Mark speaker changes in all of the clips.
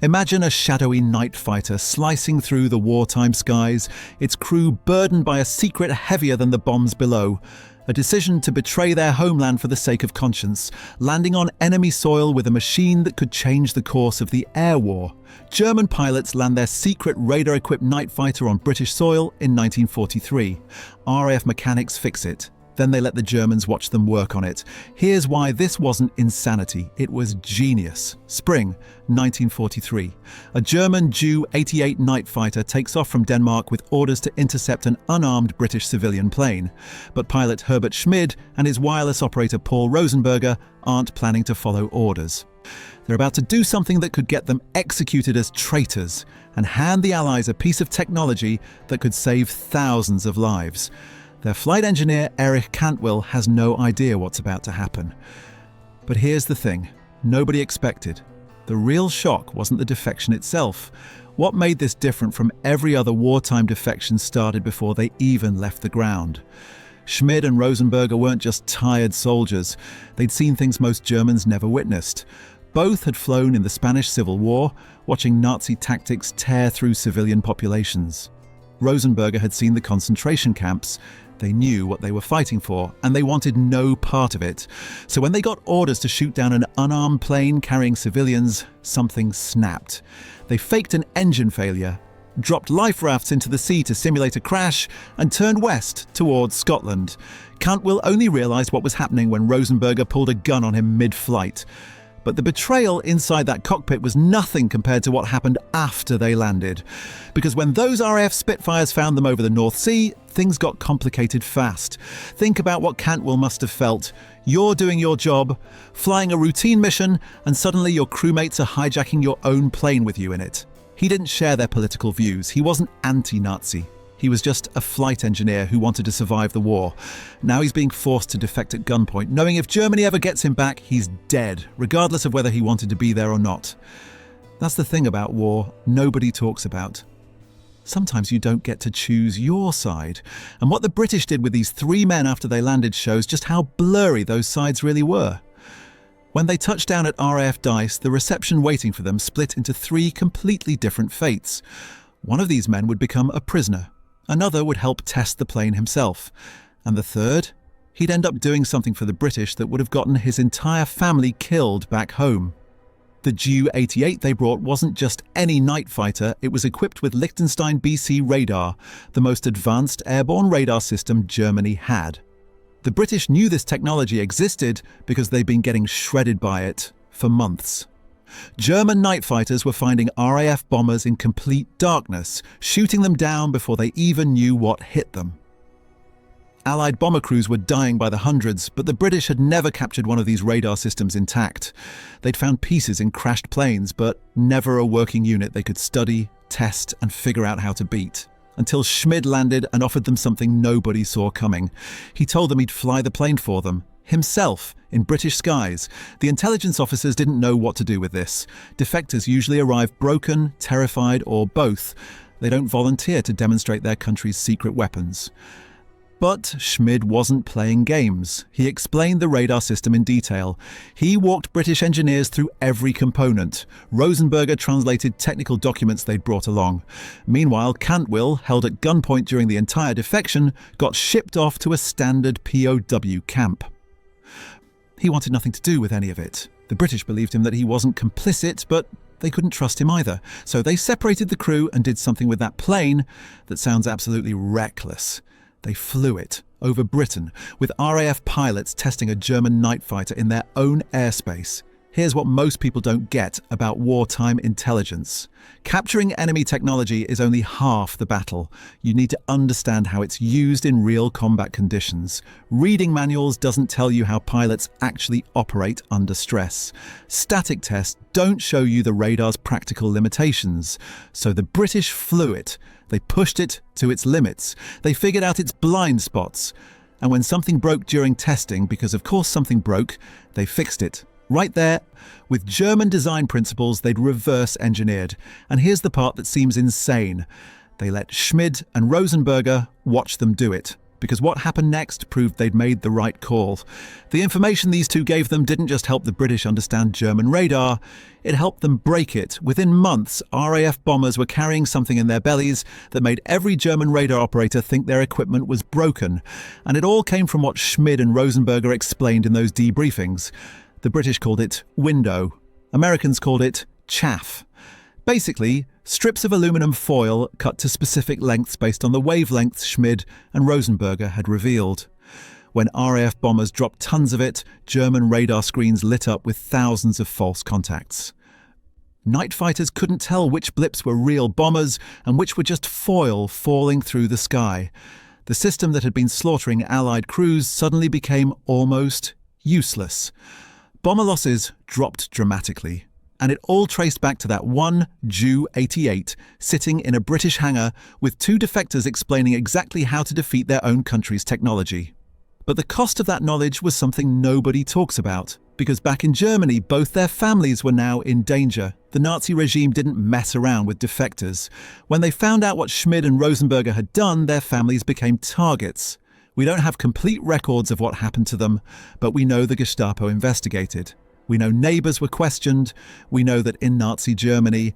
Speaker 1: Imagine a shadowy night fighter slicing through the wartime skies, its crew burdened by a secret heavier than the bombs below. A decision to betray their homeland for the sake of conscience, landing on enemy soil with a machine that could change the course of the air war. German pilots land their secret radar-equipped night fighter on British soil in 1943. RAF mechanics fix it. Then they let the Germans watch them work on it. Here's why this wasn't insanity, it was genius. Spring 1943. A German Ju-88 night fighter takes off from Denmark with orders to intercept an unarmed British civilian plane. But pilot Herbert Schmid and his wireless operator Paul Rosenberger aren't planning to follow orders. They're about to do something that could get them executed as traitors and hand the Allies a piece of technology that could save thousands of lives. Their flight engineer, Erich Cantwell, has no idea what's about to happen. But here's the thing, nobody expected. The real shock wasn't the defection itself. What made this different from every other wartime defection started before they even left the ground. Schmid and Rosenberger weren't just tired soldiers. They'd seen things most Germans never witnessed. Both had flown in the Spanish Civil War, watching Nazi tactics tear through civilian populations. Rosenberger had seen the concentration camps. They knew what they were fighting for, and they wanted no part of it. So when they got orders to shoot down an unarmed plane carrying civilians, something snapped. They faked an engine failure, dropped life rafts into the sea to simulate a crash, and turned west towards Scotland. Cantwell only realized what was happening when Rosenberger pulled a gun on him mid-flight. But the betrayal inside that cockpit was nothing compared to what happened after they landed. Because when those RAF Spitfires found them over the North Sea, things got complicated fast. Think about what Cantwell must have felt. You're doing your job, flying a routine mission, and suddenly your crewmates are hijacking your own plane with you in it. He didn't share their political views. He wasn't anti-Nazi. He was just a flight engineer who wanted to survive the war. Now he's being forced to defect at gunpoint, knowing if Germany ever gets him back, he's dead, regardless of whether he wanted to be there or not. That's the thing about war nobody talks about. Sometimes you don't get to choose your side. And what the British did with these three men after they landed shows just how blurry those sides really were. When they touched down at RAF Dice, the reception waiting for them split into three completely different fates. One of these men would become a prisoner. Another would help test the plane himself. And the third? He'd end up doing something for the British that would have gotten his entire family killed back home. The Ju-88 they brought wasn't just any night fighter, it was equipped with Liechtenstein BC radar, the most advanced airborne radar system Germany had. The British knew this technology existed because they'd been getting shredded by it for months. German night fighters were finding RAF bombers in complete darkness, shooting them down before they even knew what hit them. Allied bomber crews were dying by the hundreds, but the British had never captured one of these radar systems intact. They'd found pieces in crashed planes, but never a working unit they could study, test, and figure out how to beat. Until Schmid landed and offered them something nobody saw coming. He told them he'd fly the plane for them. Himself, in British skies. The intelligence officers didn't know what to do with this. Defectors usually arrive broken, terrified, or both. They don't volunteer to demonstrate their country's secret weapons. But Schmid wasn't playing games. He explained the radar system in detail. He walked British engineers through every component. Rosenberger translated technical documents they'd brought along. Meanwhile, Cantwell, held at gunpoint during the entire defection, got shipped off to a standard POW camp. He wanted nothing to do with any of it. The British believed him that he wasn't complicit, but they couldn't trust him either. So they separated the crew and did something with that plane that sounds absolutely reckless. They flew it over Britain, with RAF pilots testing a German night fighter in their own airspace. Here's what most people don't get about wartime intelligence. Capturing enemy technology is only half the battle. You need to understand how it's used in real combat conditions. Reading manuals doesn't tell you how pilots actually operate under stress. Static tests don't show you the radar's practical limitations. So the British flew it. They pushed it to its limits. They figured out its blind spots. And when something broke during testing, because of course something broke, they fixed it. Right there, with German design principles they'd reverse engineered. And here's the part that seems insane. They let Schmid and Rosenberger watch them do it. because what happened next proved they'd made the right call. The information these two gave them didn't just help the British understand German radar, it helped them break it. Within months, RAF bombers were carrying something in their bellies that made every German radar operator think their equipment was broken. And it all came from what Schmid and Rosenberger explained in those debriefings. The British called it window. Americans called it chaff. Basically, strips of aluminum foil cut to specific lengths based on the wavelengths Schmid and Rosenberger had revealed. When RAF bombers dropped tons of it, German radar screens lit up with thousands of false contacts. Night fighters couldn't tell which blips were real bombers and which were just foil falling through the sky. The system that had been slaughtering Allied crews suddenly became almost useless. Bomber losses dropped dramatically. And it all traced back to that one Ju-88 sitting in a British hangar with two defectors explaining exactly how to defeat their own country's technology. But the cost of that knowledge was something nobody talks about, because back in Germany, both their families were now in danger. The Nazi regime didn't mess around with defectors. When they found out what Schmid and Rosenberger had done, their families became targets. We don't have complete records of what happened to them, but we know the Gestapo investigated. We know neighbours were questioned. We know that in Nazi Germany,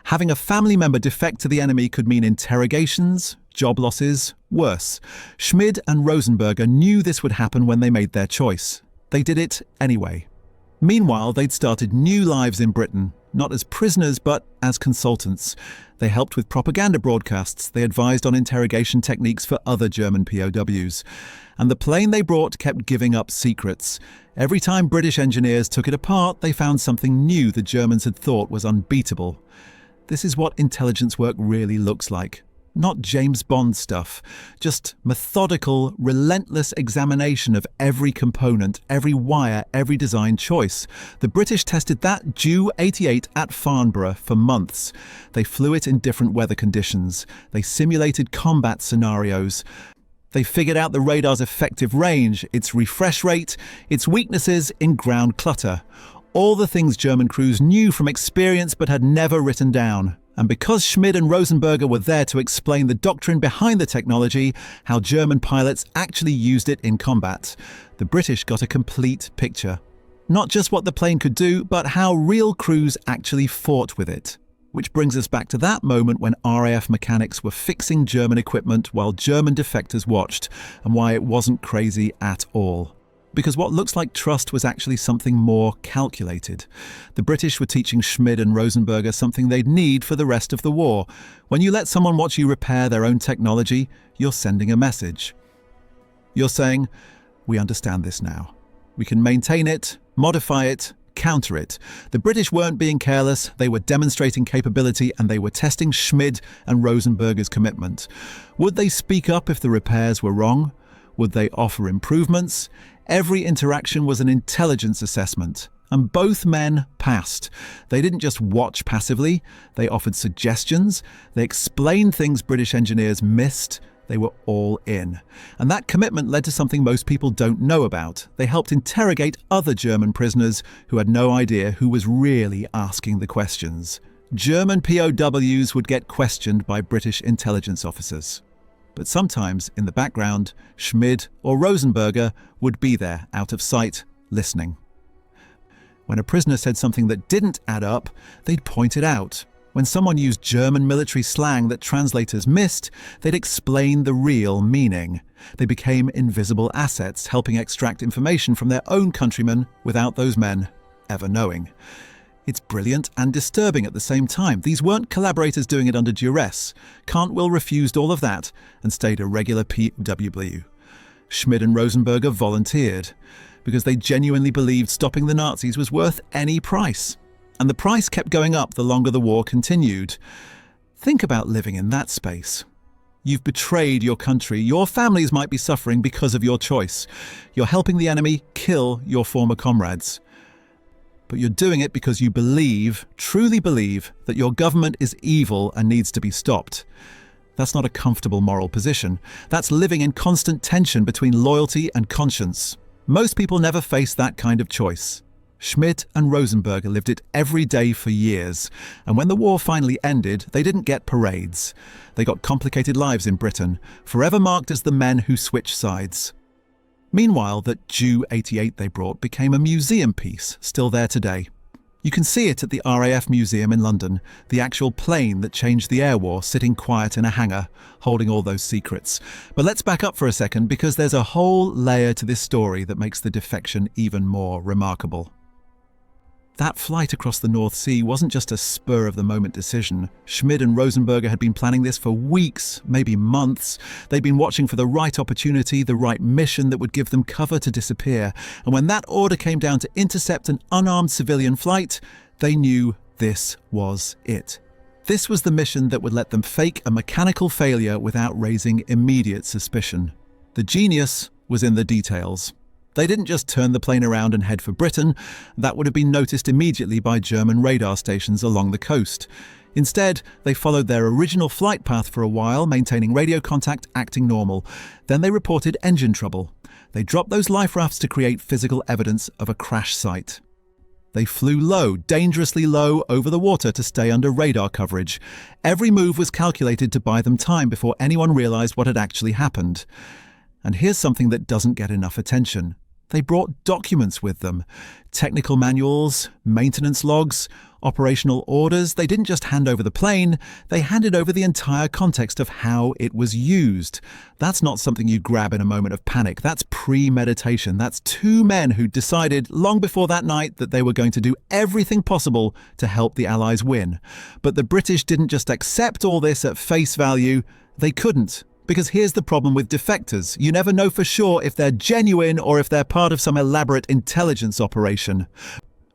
Speaker 1: having a family member defect to the enemy could mean interrogations, job losses, worse. Schmid and Rosenberger knew this would happen when they made their choice. They did it anyway. Meanwhile, they'd started new lives in Britain, not as prisoners but as consultants. They helped with propaganda broadcasts. They advised on interrogation techniques for other German POWs. And the plane they brought kept giving up secrets. Every time British engineers took it apart, they found something new the Germans had thought was unbeatable. This is what intelligence work really looks like. Not James Bond stuff, just methodical, relentless examination of every component, every wire, every design choice. The British tested that Ju-88 at Farnborough for months. They flew it in different weather conditions. They simulated combat scenarios. They figured out the radar's effective range, its refresh rate, its weaknesses in ground clutter. All the things German crews knew from experience but had never written down. And because Schmid and Rosenberger were there to explain the doctrine behind the technology, how German pilots actually used it in combat, the British got a complete picture. Not just what the plane could do, but how real crews actually fought with it. Which brings us back to that moment when RAF mechanics were fixing German equipment while German defectors watched, and why it wasn't crazy at all. Because what looks like trust was actually something more calculated. The British were teaching Schmid and Rosenberger something they'd need for the rest of the war. When you let someone watch you repair their own technology, you're sending a message. You're saying, we understand this now. We can maintain it, modify it, counter it. The British weren't being careless, they were demonstrating capability, and they were testing Schmid and Rosenberger's commitment. Would they speak up if the repairs were wrong? Would they offer improvements? Every interaction was an intelligence assessment, and both men passed. They didn't just watch passively, they offered suggestions, they explained things British engineers missed. They were all in. And that commitment led to something most people don't know about. They helped interrogate other German prisoners who had no idea who was really asking the questions. German POWs would get questioned by British intelligence officers. But sometimes, in the background, Schmid or Rosenberger would be there, out of sight, listening. When a prisoner said something that didn't add up, they'd point it out. When someone used German military slang that translators missed, they'd explain the real meaning. They became invisible assets, helping extract information from their own countrymen without those men ever knowing. It's brilliant and disturbing at the same time. These weren't collaborators doing it under duress. Cantwell refused all of that and stayed a regular POW. Schmid and Rosenberger volunteered because they genuinely believed stopping the Nazis was worth any price. And the price kept going up the longer the war continued. Think about living in that space. You've betrayed your country. Your families might be suffering because of your choice. You're helping the enemy kill your former comrades. But you're doing it because you believe, truly believe, that your government is evil and needs to be stopped. That's not a comfortable moral position. That's living in constant tension between loyalty and conscience. Most people never face that kind of choice. Schmidt and Rosenberger lived it every day for years, and when the war finally ended, they didn't get parades. They got complicated lives in Britain, forever marked as the men who switched sides. Meanwhile, that Ju-88 they brought became a museum piece, still there today. You can see it at the RAF Museum in London, the actual plane that changed the air war sitting quiet in a hangar, holding all those secrets. But let's back up for a second, because there's a whole layer to this story that makes the defection even more remarkable. That flight across the North Sea wasn't just a spur-of-the-moment decision. Schmidt and Rosenberger had been planning this for weeks, maybe months. They'd been watching for the right opportunity, the right mission that would give them cover to disappear. And when that order came down to intercept an unarmed civilian flight, they knew this was it. This was the mission that would let them fake a mechanical failure without raising immediate suspicion. The genius was in the details. They didn't just turn the plane around and head for Britain. That would have been noticed immediately by German radar stations along the coast. Instead, they followed their original flight path for a while, maintaining radio contact, acting normal. Then they reported engine trouble. They dropped those life rafts to create physical evidence of a crash site. They flew low, dangerously low, over the water to stay under radar coverage. Every move was calculated to buy them time before anyone realized what had actually happened. And here's something that doesn't get enough attention. They brought documents with them. Technical manuals, maintenance logs, operational orders. They didn't just hand over the plane, they handed over the entire context of how it was used. That's not something you grab in a moment of panic. That's premeditation. That's two men who decided long before that night that they were going to do everything possible to help the Allies win. But the British didn't just accept all this at face value. They couldn't. Because here's the problem with defectors. You never know for sure if they're genuine or if they're part of some elaborate intelligence operation.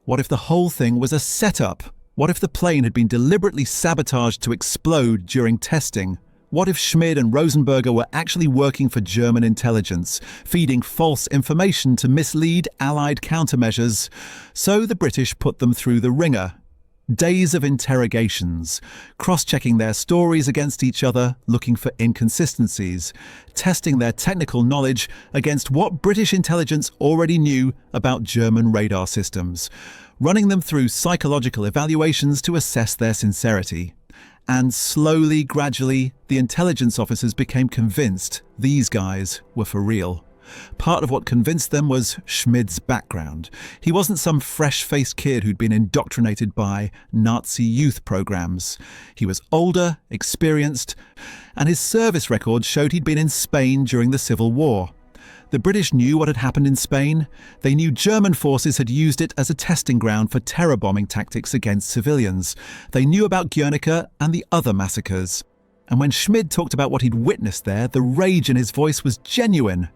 Speaker 1: What if the whole thing was a setup? What if the plane had been deliberately sabotaged to explode during testing? What if Schmidt and Rosenberger were actually working for German intelligence, feeding false information to mislead Allied countermeasures? So the British put them through the ringer. Days of interrogations, cross-checking their stories against each other, looking for inconsistencies, testing their technical knowledge against what British intelligence already knew about German radar systems, running them through psychological evaluations to assess their sincerity. And slowly, gradually, the intelligence officers became convinced these guys were for real. Part of what convinced them was Schmidt's background. He wasn't some fresh-faced kid who'd been indoctrinated by Nazi youth programs. He was older, experienced, and his service record showed he'd been in Spain during the Civil War. The British knew what had happened in Spain. They knew German forces had used it as a testing ground for terror bombing tactics against civilians. They knew about Guernica and the other massacres. And when Schmidt talked about what he'd witnessed there, the rage in his voice was genuine.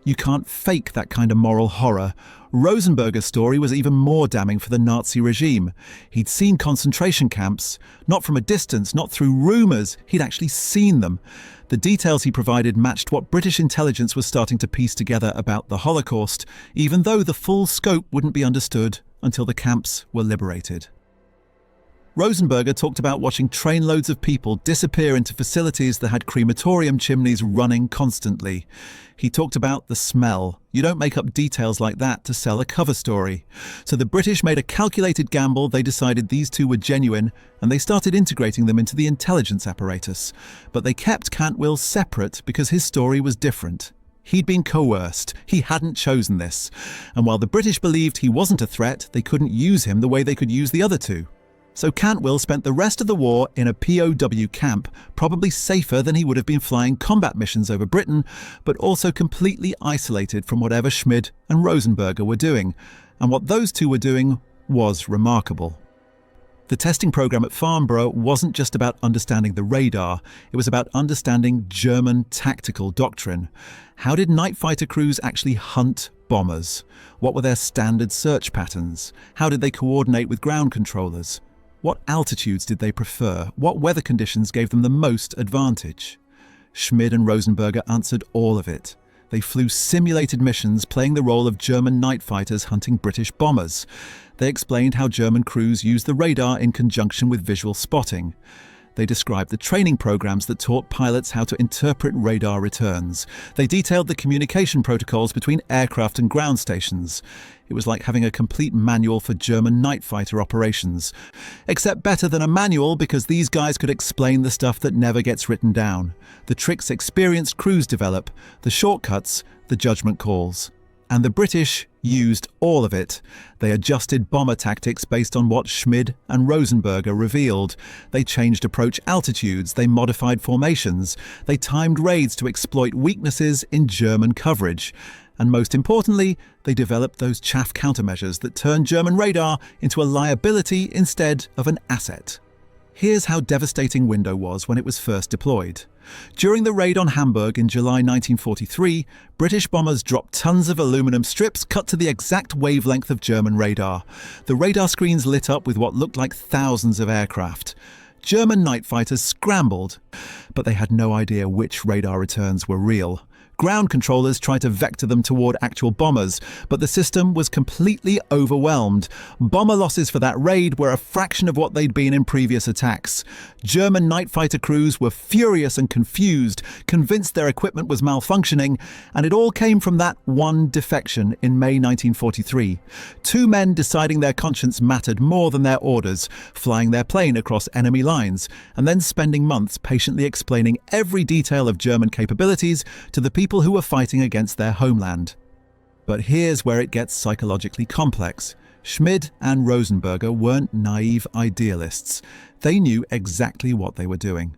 Speaker 1: You can't fake that kind of moral horror. Rosenberger's story was even more damning for the Nazi regime. He'd seen concentration camps, not from a distance, not through rumours, he'd actually seen them. The details he provided matched what British intelligence was starting to piece together about the Holocaust, even though the full scope wouldn't be understood until the camps were liberated. Rosenberger talked about watching trainloads of people disappear into facilities that had crematorium chimneys running constantly. He talked about the smell. You don't make up details like that to sell a cover story. So the British made a calculated gamble. They decided these two were genuine, and they started integrating them into the intelligence apparatus. But they kept Cantwell separate because his story was different. He'd been coerced. He hadn't chosen this. And while the British believed he wasn't a threat, they couldn't use him the way they could use the other two. So Cantwell spent the rest of the war in a POW camp, probably safer than he would have been flying combat missions over Britain, but also completely isolated from whatever Schmidt and Rosenberger were doing. And what those two were doing was remarkable. The testing program at Farnborough wasn't just about understanding the radar, it was about understanding German tactical doctrine. How did night fighter crews actually hunt bombers? What were their standard search patterns? How did they coordinate with ground controllers? What altitudes did they prefer? What weather conditions gave them the most advantage? Schmidt and Rosenberger answered all of it. They flew simulated missions playing the role of German night fighters hunting British bombers. They explained how German crews used the radar in conjunction with visual spotting. They described the training programs that taught pilots how to interpret radar returns. They detailed the communication protocols between aircraft and ground stations. It was like having a complete manual for German night fighter operations. Except better than a manual, because these guys could explain the stuff that never gets written down. The tricks experienced crews develop, the shortcuts, the judgment calls. And the British used all of it. They adjusted bomber tactics based on what Schmid and Rosenberger revealed. They changed approach altitudes, they modified formations, they timed raids to exploit weaknesses in German coverage. And most importantly, they developed those chaff countermeasures that turned German radar into a liability instead of an asset. Here's how devastating Window was when it was first deployed. During the raid on Hamburg in July 1943, British bombers dropped tons of aluminum strips cut to the exact wavelength of German radar. The radar screens lit up with what looked like thousands of aircraft. German night fighters scrambled, but they had no idea which radar returns were real. Ground controllers tried to vector them toward actual bombers, but the system was completely overwhelmed. Bomber losses for that raid were a fraction of what they'd been in previous attacks. German night fighter crews were furious and confused, convinced their equipment was malfunctioning, and it all came from that one defection in May 1943. Two men deciding their conscience mattered more than their orders, flying their plane across enemy lines, and then spending months patiently explaining every detail of German capabilities to the people who were fighting against their homeland. But here's where it gets psychologically complex. Schmid and Rosenberger weren't naive idealists. They knew exactly what they were doing.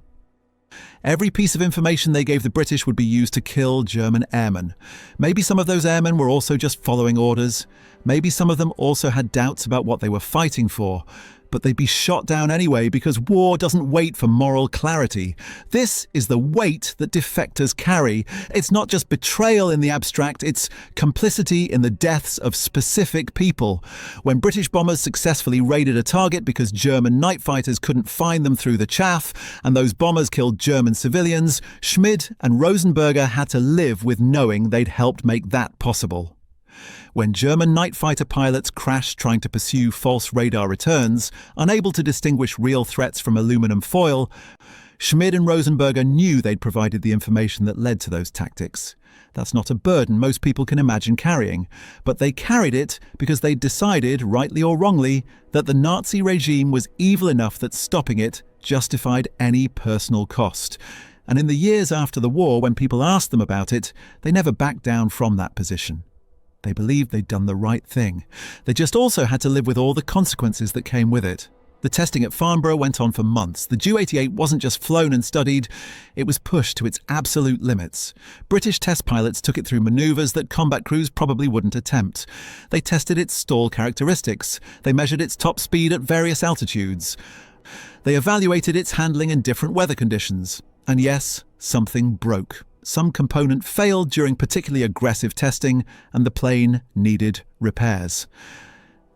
Speaker 1: Every piece of information they gave the British would be used to kill German airmen. Maybe some of those airmen were also just following orders. Maybe some of them also had doubts about what they were fighting for. But they'd be shot down anyway, because war doesn't wait for moral clarity. This is the weight that defectors carry. It's not just betrayal in the abstract, it's complicity in the deaths of specific people. When British bombers successfully raided a target because German night fighters couldn't find them through the chaff, and those bombers killed German civilians, Schmid and Rosenberger had to live with knowing they'd helped make that possible. When German night fighter pilots crashed trying to pursue false radar returns, unable to distinguish real threats from aluminum foil, Schmid and Rosenberger knew they'd provided the information that led to those tactics. That's not a burden most people can imagine carrying, but they carried it because they'd decided, rightly or wrongly, that the Nazi regime was evil enough that stopping it justified any personal cost. And in the years after the war, when people asked them about it, they never backed down from that position. They believed they'd done the right thing. They just also had to live with all the consequences that came with it. The testing at Farnborough went on for months. The Ju-88 wasn't just flown and studied, it was pushed to its absolute limits. British test pilots took it through manoeuvres that combat crews probably wouldn't attempt. They tested its stall characteristics. They measured its top speed at various altitudes. They evaluated its handling in different weather conditions. And yes, something broke. Some component failed during particularly aggressive testing, and the plane needed repairs.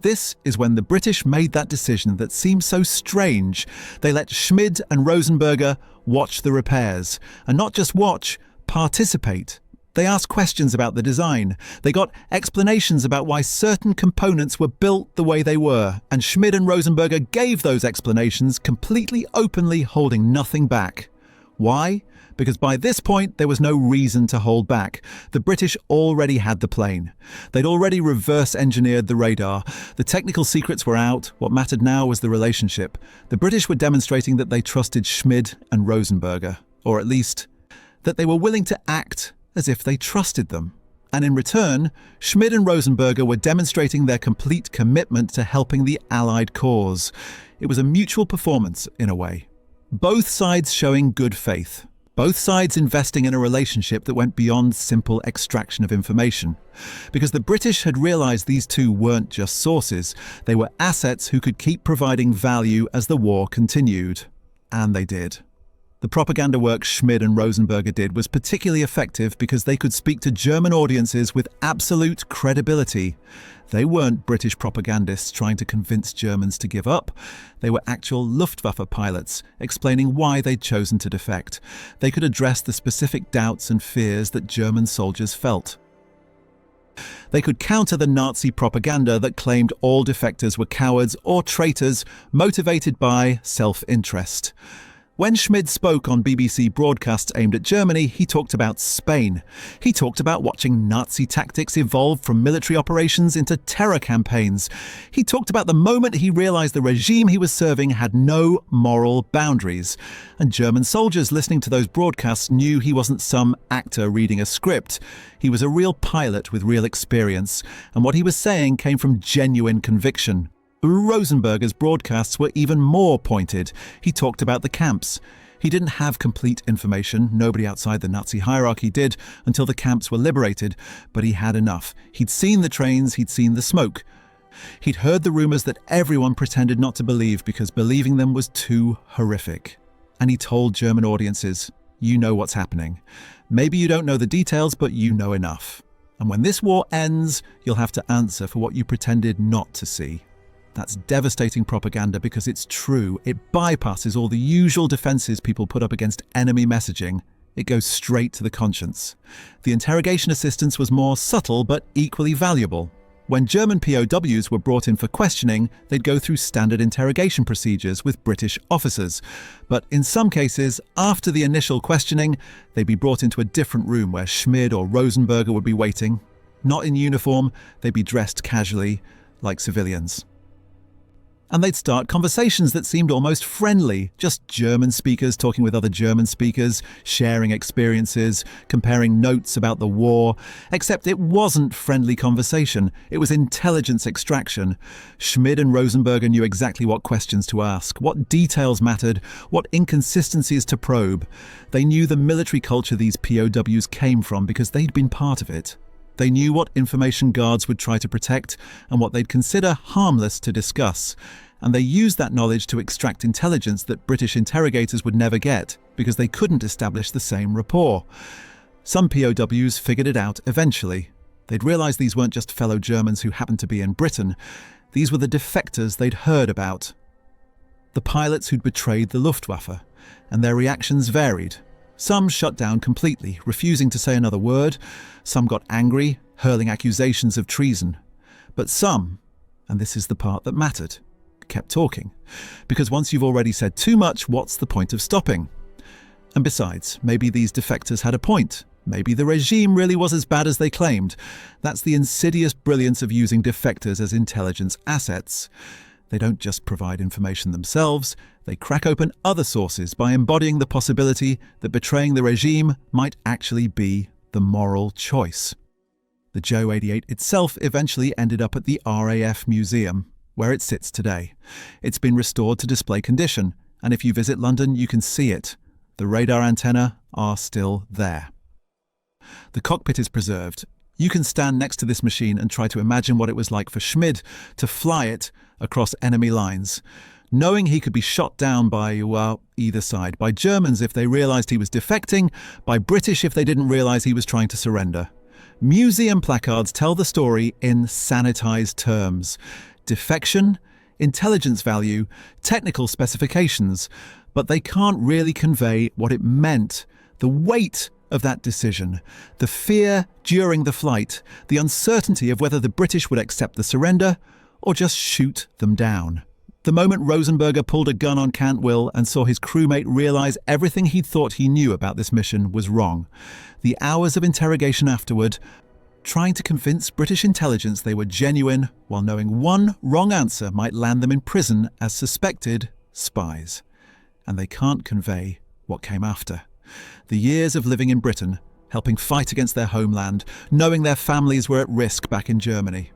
Speaker 1: This is when the British made that decision that seemed so strange. They let Schmid and Rosenberger watch the repairs, and not just watch, participate. They asked questions about the design. They got explanations about why certain components were built the way they were, and Schmid and Rosenberger gave those explanations completely openly, holding nothing back. Why? Because by this point, there was no reason to hold back. The British already had the plane. They'd already reverse-engineered the radar. The technical secrets were out. What mattered now was the relationship. The British were demonstrating that they trusted Schmid and Rosenberger, or at least, that they were willing to act as if they trusted them. And in return, Schmid and Rosenberger were demonstrating their complete commitment to helping the Allied cause. It was a mutual performance, in a way. Both sides showing good faith. Both sides investing in a relationship that went beyond simple extraction of information. Because the British had realized these two weren't just sources, they were assets who could keep providing value as the war continued. And they did. The propaganda work Schmid and Rosenberger did was particularly effective because they could speak to German audiences with absolute credibility. They weren't British propagandists trying to convince Germans to give up. They were actual Luftwaffe pilots explaining why they'd chosen to defect. They could address the specific doubts and fears that German soldiers felt. They could counter the Nazi propaganda that claimed all defectors were cowards or traitors motivated by self-interest. When Schmid spoke on BBC broadcasts aimed at Germany, he talked about Spain. He talked about watching Nazi tactics evolve from military operations into terror campaigns. He talked about the moment he realised the regime he was serving had no moral boundaries. And German soldiers listening to those broadcasts knew he wasn't some actor reading a script. He was a real pilot with real experience, and what he was saying came from genuine conviction. Rosenberger's broadcasts were even more pointed. He talked about the camps. He didn't have complete information, nobody outside the Nazi hierarchy did, until the camps were liberated, but he had enough. He'd seen the trains, he'd seen the smoke. He'd heard the rumours that everyone pretended not to believe because believing them was too horrific. And he told German audiences, "You know what's happening. Maybe you don't know the details, but you know enough. And when this war ends, you'll have to answer for what you pretended not to see." That's devastating propaganda because it's true. It bypasses all the usual defences people put up against enemy messaging. It goes straight to the conscience. The interrogation assistance was more subtle but equally valuable. When German POWs were brought in for questioning, they'd go through standard interrogation procedures with British officers. But in some cases, after the initial questioning, they'd be brought into a different room where Schmid or Rosenberger would be waiting. Not in uniform, they'd be dressed casually, like civilians. And they'd start conversations that seemed almost friendly, just German speakers talking with other German speakers, sharing experiences, comparing notes about the war. Except it wasn't friendly conversation, it was intelligence extraction. Schmid and Rosenberger knew exactly what questions to ask, what details mattered, what inconsistencies to probe. They knew the military culture these POWs came from because they'd been part of it. They knew what information guards would try to protect and what they'd consider harmless to discuss. And they used that knowledge to extract intelligence that British interrogators would never get because they couldn't establish the same rapport. Some POWs figured it out eventually. They'd realised these weren't just fellow Germans who happened to be in Britain. These were the defectors they'd heard about. The pilots who'd betrayed the Luftwaffe. And their reactions varied. Some shut down completely, refusing to say another word. Some got angry, hurling accusations of treason. But some, and this is the part that mattered, kept talking. Because once you've already said too much, what's the point of stopping? And besides, maybe these defectors had a point. Maybe the regime really was as bad as they claimed. That's the insidious brilliance of using defectors as intelligence assets. They don't just provide information themselves, they crack open other sources by embodying the possibility that betraying the regime might actually be the moral choice. The Jo-88 itself eventually ended up at the RAF Museum, where it sits today. It's been restored to display condition, and if you visit London, you can see it. The radar antennae are still there. The cockpit is preserved. You can stand next to this machine and try to imagine what it was like for Schmid to fly it across enemy lines, knowing he could be shot down by, well, either side, by Germans if they realised he was defecting, by British if they didn't realise he was trying to surrender. Museum placards tell the story in sanitised terms. Defection, intelligence value, technical specifications, but they can't really convey what it meant, the weight of that decision, the fear during the flight, the uncertainty of whether the British would accept the surrender or just shoot them down. The moment Rosenberger pulled a gun on Cantwell and saw his crewmate realise everything he'd thought he knew about this mission was wrong. The hours of interrogation afterward, trying to convince British intelligence they were genuine while knowing one wrong answer might land them in prison as suspected spies. And they can't convey what came after. The years of living in Britain, helping fight against their homeland, knowing their families were at risk back in Germany.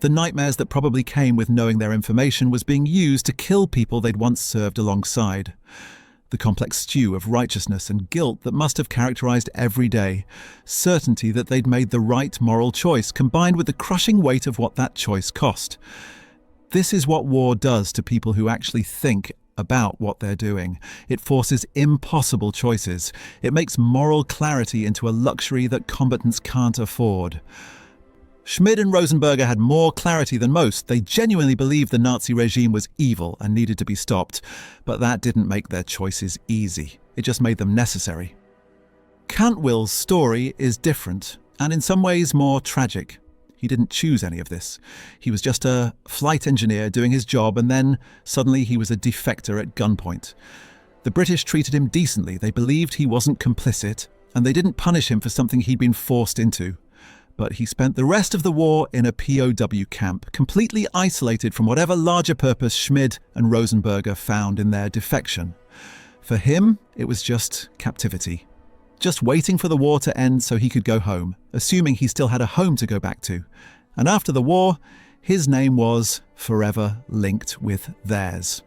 Speaker 1: The nightmares that probably came with knowing their information was being used to kill people they'd once served alongside. The complex stew of righteousness and guilt that must have characterized every day. Certainty that they'd made the right moral choice, combined with the crushing weight of what that choice cost. This is what war does to people who actually think about what they're doing. It forces impossible choices. It makes moral clarity into a luxury that combatants can't afford. Schmid and Rosenberger had more clarity than most. They genuinely believed the Nazi regime was evil and needed to be stopped. But that didn't make their choices easy. It just made them necessary. Cantwell's story is different, and in some ways more tragic. He didn't choose any of this. He was just a flight engineer doing his job, and then suddenly he was a defector at gunpoint. The British treated him decently. They believed he wasn't complicit, and they didn't punish him for something he'd been forced into. But he spent the rest of the war in a POW camp, completely isolated from whatever larger purpose Schmid and Rosenberger found in their defection. For him, it was just captivity. Just waiting for the war to end so he could go home, assuming he still had a home to go back to. And after the war, his name was forever linked with theirs.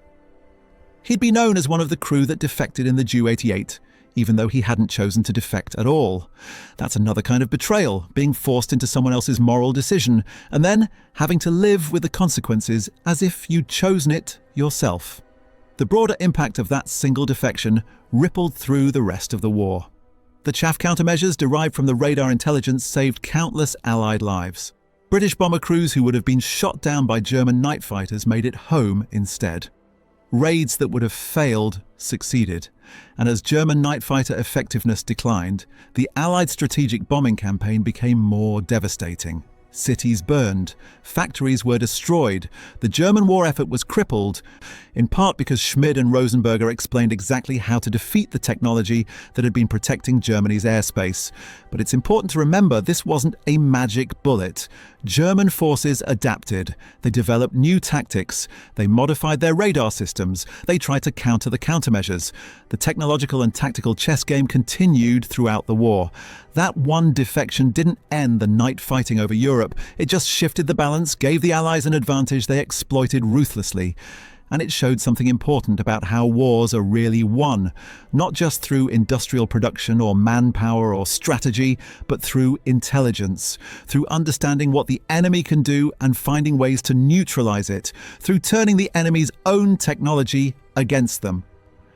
Speaker 1: He'd be known as one of the crew that defected in the Ju-88, even though he hadn't chosen to defect at all. That's another kind of betrayal, being forced into someone else's moral decision, and then having to live with the consequences as if you'd chosen it yourself. The broader impact of that single defection rippled through the rest of the war. The chaff countermeasures derived from the radar intelligence saved countless Allied lives. British bomber crews who would have been shot down by German night fighters made it home instead. Raids that would have failed succeeded, and as German night fighter effectiveness declined, the Allied strategic bombing campaign became more devastating. Cities burned, factories were destroyed, the German war effort was crippled, in part because Schmid and Rosenberger explained exactly how to defeat the technology that had been protecting Germany's airspace. But it's important to remember this wasn't a magic bullet. German forces adapted. They developed new tactics. They modified their radar systems. They tried to counter the countermeasures. The technological and tactical chess game continued throughout the war. That one defection didn't end the night fighting over Europe. It just shifted the balance, gave the Allies an advantage they exploited ruthlessly. And it showed something important about how wars are really won, not just through industrial production or manpower or strategy, but through intelligence, through understanding what the enemy can do and finding ways to neutralize it, through turning the enemy's own technology against them,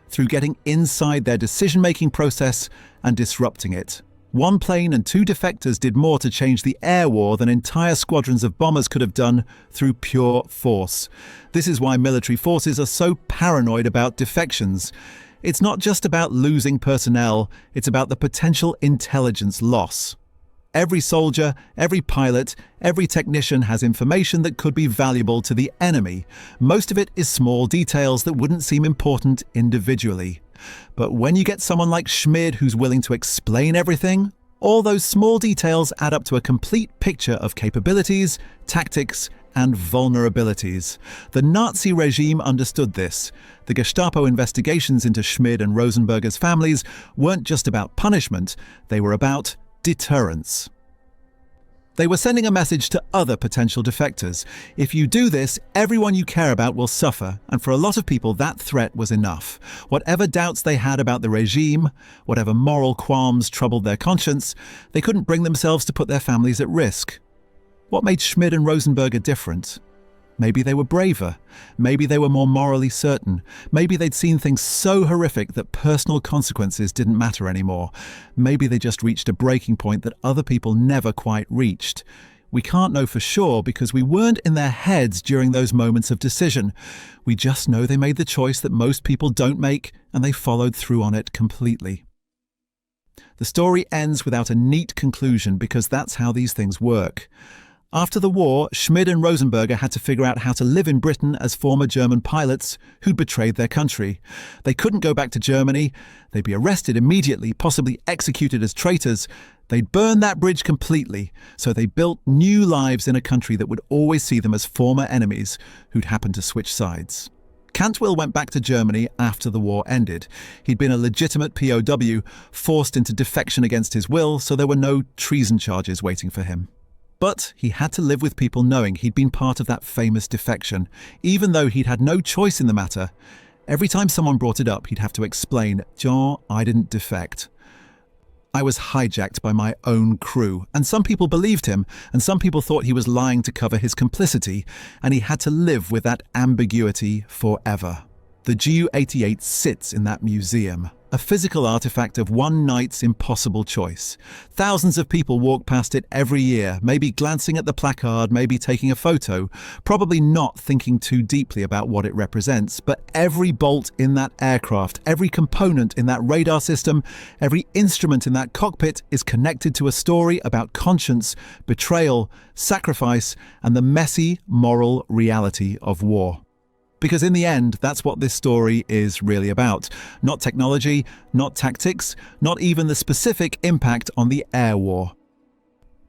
Speaker 1: through getting inside their decision-making process and disrupting it. One plane and two defectors did more to change the air war than entire squadrons of bombers could have done through pure force. This is why military forces are so paranoid about defections. It's not just about losing personnel, it's about the potential intelligence loss. Every soldier, every pilot, every technician has information that could be valuable to the enemy. Most of it is small details that wouldn't seem important individually. But when you get someone like Schmid who's willing to explain everything, all those small details add up to a complete picture of capabilities, tactics, and vulnerabilities. The Nazi regime understood this. The Gestapo investigations into Schmid and Rosenberger's families weren't just about punishment, they were about deterrence. They were sending a message to other potential defectors. If you do this, everyone you care about will suffer, and for a lot of people that threat was enough. Whatever doubts they had about the regime, whatever moral qualms troubled their conscience, they couldn't bring themselves to put their families at risk. What made Schmid and Rosenberger different? Maybe they were braver. Maybe they were more morally certain. Maybe they'd seen things so horrific that personal consequences didn't matter anymore. Maybe they just reached a breaking point that other people never quite reached. We can't know for sure because we weren't in their heads during those moments of decision. We just know they made the choice that most people don't make, and they followed through on it completely. The story ends without a neat conclusion because that's how these things work. After the war, Schmid and Rosenberger had to figure out how to live in Britain as former German pilots who'd betrayed their country. They couldn't go back to Germany. They'd be arrested immediately, possibly executed as traitors. They'd burn that bridge completely, so they built new lives in a country that would always see them as former enemies who'd happened to switch sides. Cantwell went back to Germany after the war ended. He'd been a legitimate POW, forced into defection against his will, so there were no treason charges waiting for him. But he had to live with people knowing he'd been part of that famous defection. Even though he'd had no choice in the matter, every time someone brought it up, he'd have to explain, "John, I didn't defect. I was hijacked by my own crew." And some people believed him, and some people thought he was lying to cover his complicity, and he had to live with that ambiguity forever. The Ju-88 sits in that museum, a physical artifact of one night's impossible choice. Thousands of people walk past it every year, maybe glancing at the placard, maybe taking a photo, probably not thinking too deeply about what it represents, but every bolt in that aircraft, every component in that radar system, every instrument in that cockpit is connected to a story about conscience, betrayal, sacrifice, and the messy moral reality of war. Because in the end, that's what this story is really about. Not technology, not tactics, not even the specific impact on the air war.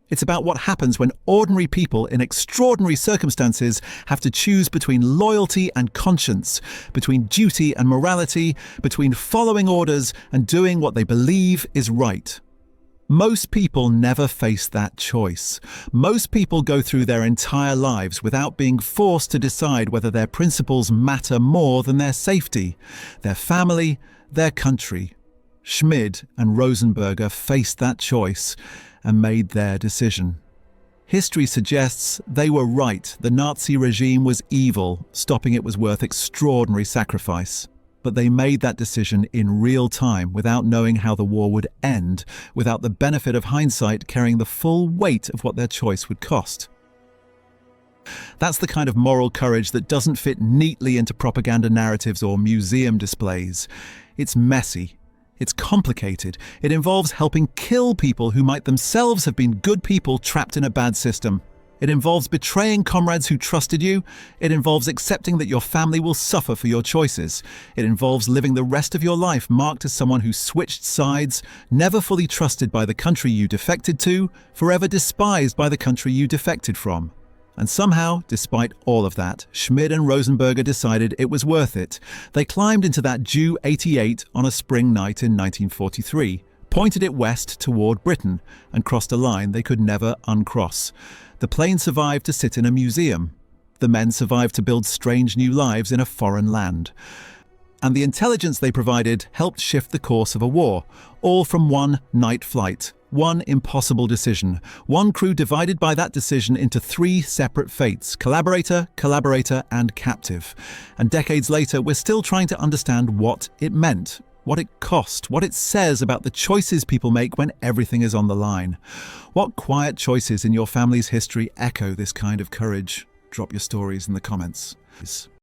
Speaker 1: It's about what happens when ordinary people in extraordinary circumstances have to choose between loyalty and conscience, between duty and morality, between following orders and doing what they believe is right. Most people never face that choice. Most people go through their entire lives without being forced to decide whether their principles matter more than their safety, their family, their country. Schmid and Rosenberger faced that choice and made their decision. History suggests they were right. The Nazi regime was evil. Stopping it was worth extraordinary sacrifice. But they made that decision in real time without knowing how the war would end, without the benefit of hindsight carrying the full weight of what their choice would cost. That's the kind of moral courage that doesn't fit neatly into propaganda narratives or museum displays. It's messy. It's complicated. It involves helping kill people who might themselves have been good people trapped in a bad system. It involves betraying comrades who trusted you. It involves accepting that your family will suffer for your choices. It involves living the rest of your life marked as someone who switched sides, never fully trusted by the country you defected to, forever despised by the country you defected from. And somehow, despite all of that, Schmid and Rosenberger decided it was worth it. They climbed into that Ju-88 on a spring night in 1943, pointed it west toward Britain, and crossed a line they could never uncross. The plane survived to sit in a museum. The men survived to build strange new lives in a foreign land. And the intelligence they provided helped shift the course of a war, all from one night flight, one impossible decision, one crew divided by that decision into three separate fates: collaborator, collaborator, and captive. And decades later, we're still trying to understand what it meant, what it cost, what it says about the choices people make when everything is on the line. What quiet choices in your family's history echo this kind of courage? Drop your stories in the comments.